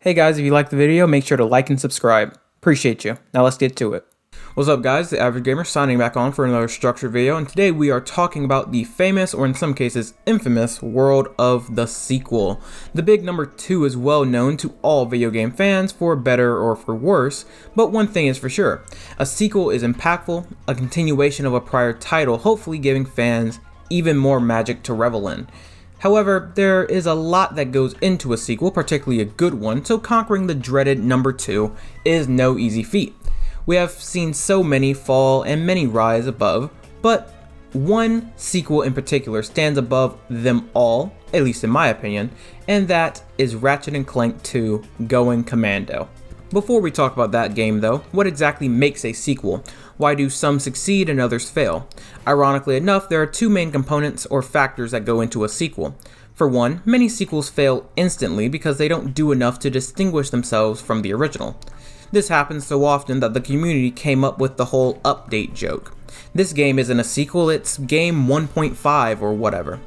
Hey guys, if you liked the video, make sure to like and subscribe. Appreciate you. Now let's get to it. What's up guys, the Average Gamer signing back on for another structured video, and today we are talking about the famous, or in some cases infamous, world of the sequel. The big number 2 is well known to all video game fans for better or for worse, but one thing is for sure, a sequel is impactful, a continuation of a prior title, hopefully giving fans even more magic to revel in. However, there is a lot that goes into a sequel, particularly a good one, so conquering the dreaded number 2 is no easy feat. We have seen so many fall and many rise above, but one sequel in particular stands above them all, at least in my opinion, and that is Ratchet and Clank 2 Going Commando. Before we talk about that game though, what exactly makes a sequel? Why do some succeed and others fail? Ironically enough, there are two main components or factors that go into a sequel. For one, many sequels fail instantly because they don't do enough to distinguish themselves from the original. This happens so often that the community came up with the whole update joke. This game isn't a sequel, it's game 1.5 or whatever.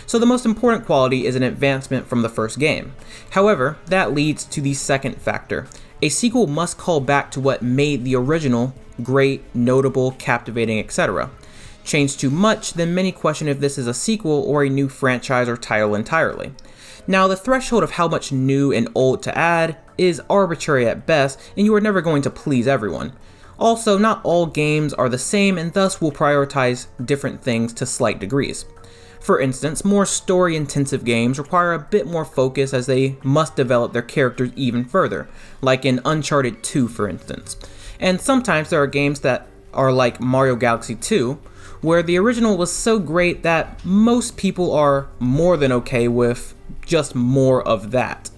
So the most important quality is an advancement from the first game. However, that leads to the second factor. A sequel must call back to what made the original great, notable, captivating, etc. Change too much, then many question if this is a sequel or a new franchise or title entirely. Now, the threshold of how much new and old to add is arbitrary at best, and you are never going to please everyone. Also, not all games are the same and thus will prioritize different things to slight degrees. For instance, more story-intensive games require a bit more focus as they must develop their characters even further, like in Uncharted 2 for instance. And sometimes there are games that are like Mario Galaxy 2, where the original was so great that most people are more than okay with just more of that.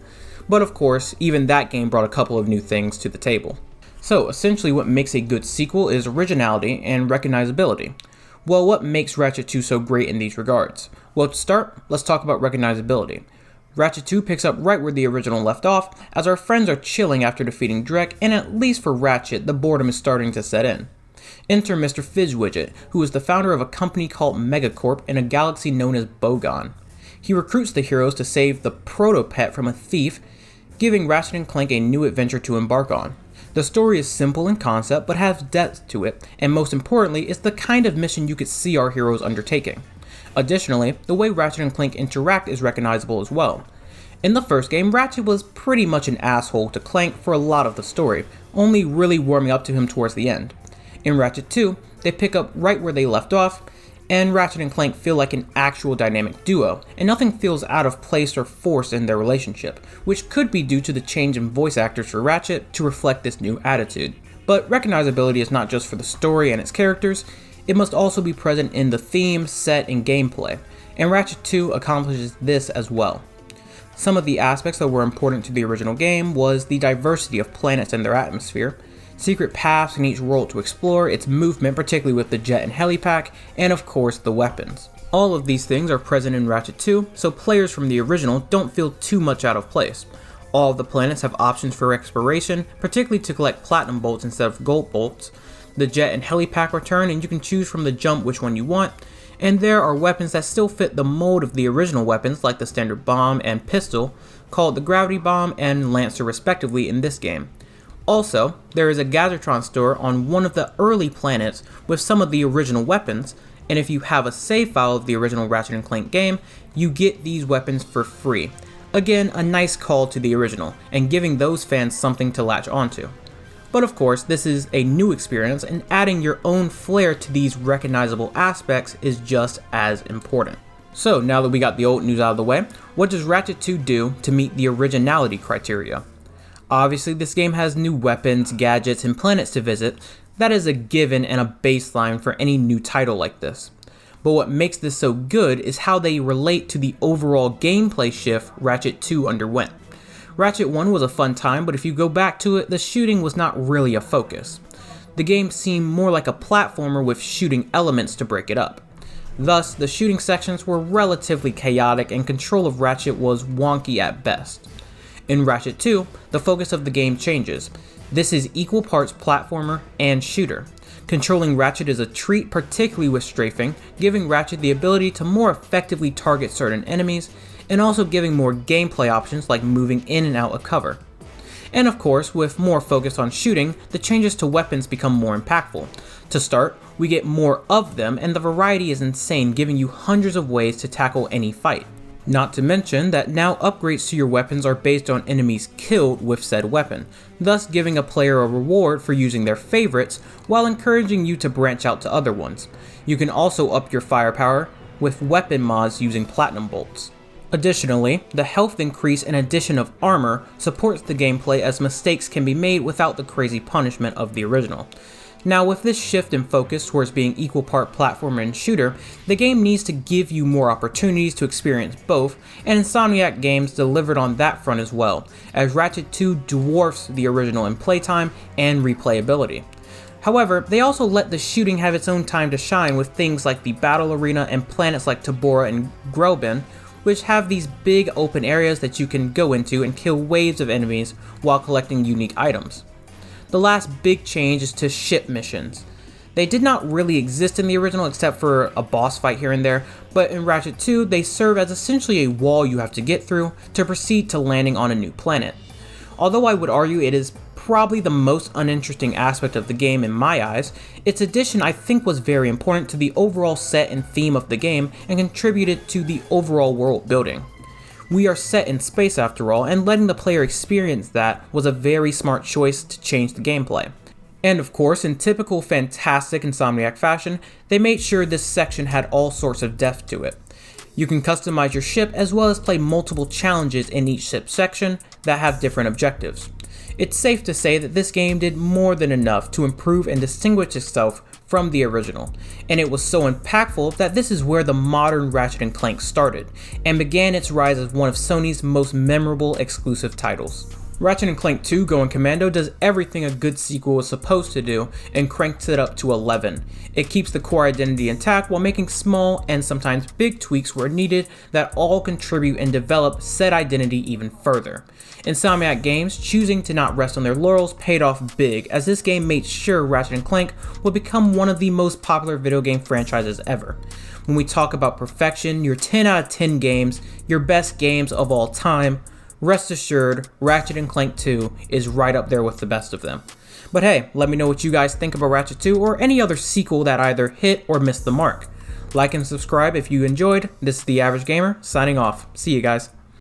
But of course, even that game brought a couple of new things to the table. So essentially what makes a good sequel is originality and recognizability. Well, what makes Ratchet 2 so great in these regards? Well, to start, let's talk about recognizability. Ratchet 2 picks up right where the original left off, as our friends are chilling after defeating Drek, and at least for Ratchet, the boredom is starting to set in. Enter Mr. Fizzwidget, who is the founder of a company called Megacorp in a galaxy known as Bogon. He recruits the heroes to save the proto-pet from a thief, giving Ratchet and Clank a new adventure to embark on. The story is simple in concept, but has depth to it, and most importantly, it's the kind of mission you could see our heroes undertaking. Additionally, the way Ratchet and Clank interact is recognizable as well. In the first game, Ratchet was pretty much an asshole to Clank for a lot of the story, only really warming up to him towards the end. In Ratchet 2, they pick up right where they left off, and Ratchet and Clank feel like an actual dynamic duo, and nothing feels out of place or forced in their relationship, which could be due to the change in voice actors for Ratchet to reflect this new attitude. But recognizability is not just for the story and its characters, it must also be present in the theme, set, and gameplay, and Ratchet 2 accomplishes this as well. Some of the aspects that were important to the original game was the diversity of planets and their atmosphere, secret paths in each world to explore, its movement, particularly with the jet and helipack, and of course the weapons. All of these things are present in Ratchet 2, so players from the original don't feel too much out of place. All of the planets have options for exploration, particularly to collect platinum bolts instead of gold bolts. The jet and helipack return, and you can choose from the jump which one you want, and there are weapons that still fit the mold of the original weapons like the standard bomb and pistol, called the gravity bomb and lancer respectively in this game. Also, there is a Gazatron store on one of the early planets with some of the original weapons, and if you have a save file of the original Ratchet and Clank game, you get these weapons for free. Again, a nice call to the original, and giving those fans something to latch onto. But of course, this is a new experience, and adding your own flair to these recognizable aspects is just as important. So now that we got the old news out of the way, what does Ratchet 2 do to meet the originality criteria? Obviously, this game has new weapons, gadgets, and planets to visit. That is a given and a baseline for any new title like this. But what makes this so good is how they relate to the overall gameplay shift Ratchet 2 underwent. Ratchet 1 was a fun time, but if you go back to it, the shooting was not really a focus. The game seemed more like a platformer with shooting elements to break it up. Thus, the shooting sections were relatively chaotic and control of Ratchet was wonky at best. In Ratchet 2, the focus of the game changes. This is equal parts platformer and shooter. Controlling Ratchet is a treat, particularly with strafing, giving Ratchet the ability to more effectively target certain enemies, and also giving more gameplay options like moving in and out of cover. And of course, with more focus on shooting, the changes to weapons become more impactful. To start, we get more of them, and the variety is insane, giving you hundreds of ways to tackle any fight. Not to mention that now upgrades to your weapons are based on enemies killed with said weapon, thus giving a player a reward for using their favorites while encouraging you to branch out to other ones. You can also up your firepower with weapon mods using platinum bolts. Additionally, the health increase and addition of armor supports the gameplay as mistakes can be made without the crazy punishment of the original. Now with this shift in focus towards being equal part platformer and shooter, the game needs to give you more opportunities to experience both, and Insomniac Games delivered on that front as well, as Ratchet 2 dwarfs the original in playtime and replayability. However, they also let the shooting have its own time to shine with things like the battle arena and planets like Tabora and Grobin, which have these big open areas that you can go into and kill waves of enemies while collecting unique items. The last big change is to ship missions. They did not really exist in the original except for a boss fight here and there, but in Ratchet 2 they serve as essentially a wall you have to get through to proceed to landing on a new planet. Although I would argue it is probably the most uninteresting aspect of the game in my eyes, its addition I think was very important to the overall set and theme of the game and contributed to the overall world building. We are set in space after all, and letting the player experience that was a very smart choice to change the gameplay. And of course, in typical fantastic Insomniac fashion, they made sure this section had all sorts of depth to it. You can customize your ship as well as play multiple challenges in each ship section that have different objectives. It's safe to say that this game did more than enough to improve and distinguish itself from the original, and it was so impactful that this is where the modern Ratchet and Clank started, and began its rise as one of Sony's most memorable exclusive titles. Ratchet and Clank 2 Going Commando does everything a good sequel is supposed to do and cranks it up to 11. It keeps the core identity intact while making small and sometimes big tweaks where needed that all contribute and develop said identity even further. Insomniac Games choosing to not rest on their laurels paid off big, as this game made sure Ratchet and Clank would become one of the most popular video game franchises ever. When we talk about perfection, your 10 out of 10 games, your best games of all time, rest assured, Ratchet and Clank 2 is right up there with the best of them. But hey, let me know what you guys think about Ratchet 2 or any other sequel that either hit or missed the mark. Like and subscribe if you enjoyed. This is The Average Gamer, signing off. See you guys.